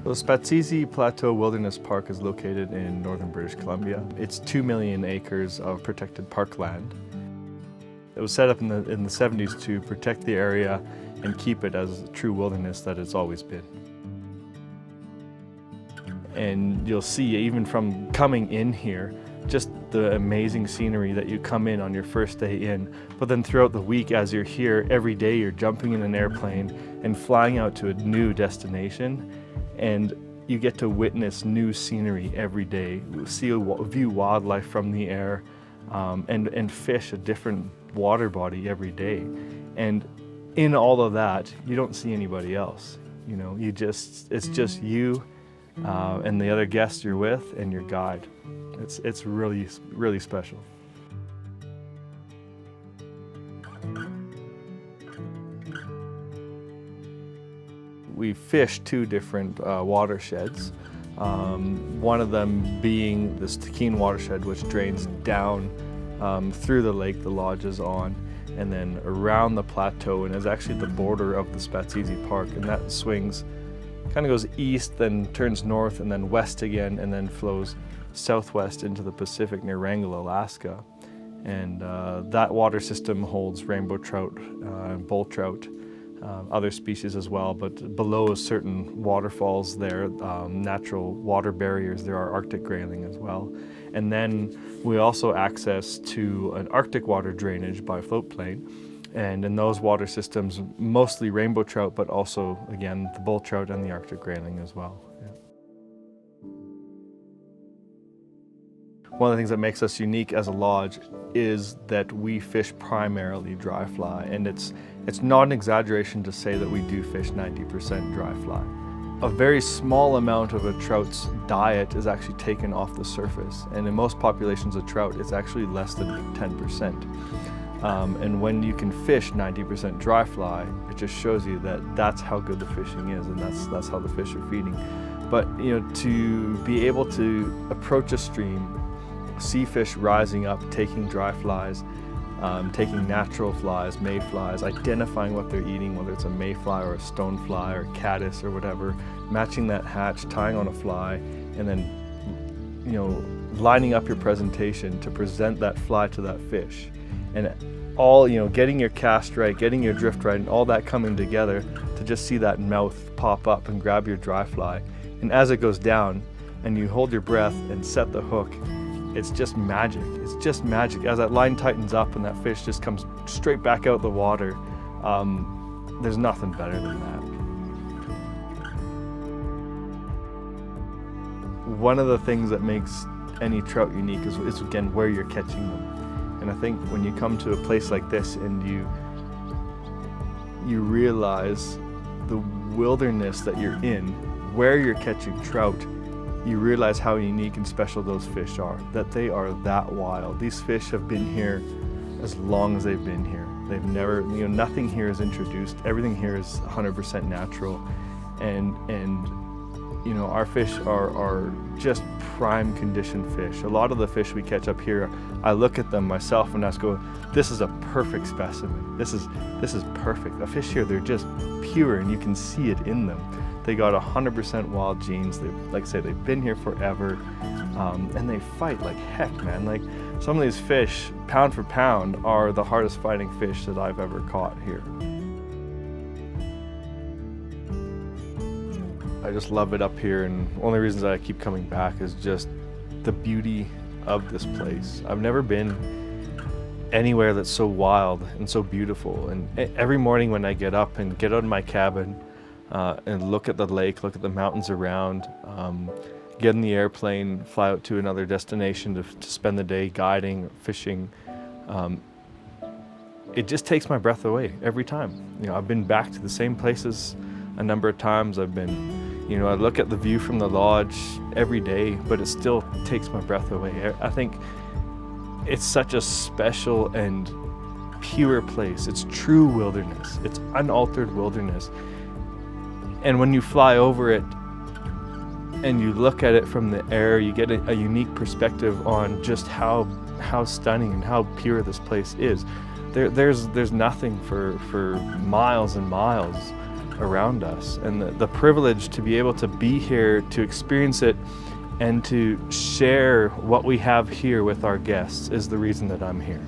The Spatsizi Plateau Wilderness Park is located in northern British Columbia. It's 2 million acres of protected parkland. It was set up in the 70s to protect the area and keep it as a true wilderness that it's always been. And you'll see, even from coming in here, just the amazing scenery that you come in on your first day in. But then throughout the week, as you're here, every day you're jumping in an airplane and flying out to a new destination. And you get to witness new scenery every day, view wildlife from the air, and fish a different water body every day. And in all of that, you don't see anybody else. You know, it's just you and the other guests you're with and your guide. It's really, really special. We fish two different watersheds. One of them being this Taquin watershed, which drains down through the lake the lodge is on, and then around the plateau, and is actually the border of the Spatsizi Park, and that swings, kind of goes east, then turns north, and then west again, and then flows southwest into the Pacific near Wrangell, Alaska. And that water system holds rainbow trout and bull trout, other species as well, but below certain waterfalls there, natural water barriers, there are Arctic grayling as well. And then we also access to an Arctic water drainage by floatplane. And in those water systems, mostly rainbow trout, but also, again, the bull trout and the Arctic grayling as well. Yeah. One of the things that makes us unique as a lodge is that we fish primarily dry fly, and it's not an exaggeration to say that we do fish 90% dry fly. A very small amount of a trout's diet is actually taken off the surface, and in most populations of trout, it's actually less than 10%. And when you can fish 90% dry fly, it just shows you that that's how good the fishing is, and that's how the fish are feeding. But you know, to be able to approach a stream, see fish rising up, taking dry flies, taking natural flies, mayflies, identifying what they're eating, whether it's a mayfly or a stonefly or caddis or whatever, matching that hatch, tying on a fly, and then, you know, lining up your presentation to present that fly to that fish. And all, you know, getting your cast right, getting your drift right, and all that coming together to just see that mouth pop up and grab your dry fly. And as it goes down and you hold your breath and set the hook, it's just magic. It's just magic. As that line tightens up and that fish just comes straight back out the water, there's nothing better than that. One of the things that makes any trout unique is again, where you're catching them. And I think when you come to a place like this and you realize the wilderness that you're in, where you're catching trout, you realize how unique and special those fish are, that they are that wild. These fish have been here as long as they've been here. They've never, you know, nothing here is introduced. Everything here is 100% natural. And you know, our fish are just prime condition fish. A lot of the fish we catch up here, I look at them myself and I go, this is a perfect specimen. This is perfect. The fish here, they're just pure and you can see it in them. They got 100% wild genes. They, like I say, they've been here forever, and they fight like heck, man. Like some of these fish, pound for pound, are the hardest fighting fish that I've ever caught here. I just love it up here, and one of the reasons I keep coming back is just the beauty of this place. I've never been anywhere that's so wild and so beautiful. And every morning when I get up and get out of my cabin, and look at the lake, look at the mountains around, get in the airplane, fly out to another destination to spend the day guiding, fishing. It just takes my breath away every time. You know, I've been back to the same places a number of times. I've been, you know, I look at the view from the lodge every day, but it still takes my breath away. I think it's such a special and pure place. It's true wilderness. It's unaltered wilderness. And when you fly over it and you look at it from the air, you get a unique perspective on just how stunning and how pure this place is. There's nothing for miles and miles around us. And the privilege to be able to be here, to experience it, and to share what we have here with our guests is the reason that I'm here.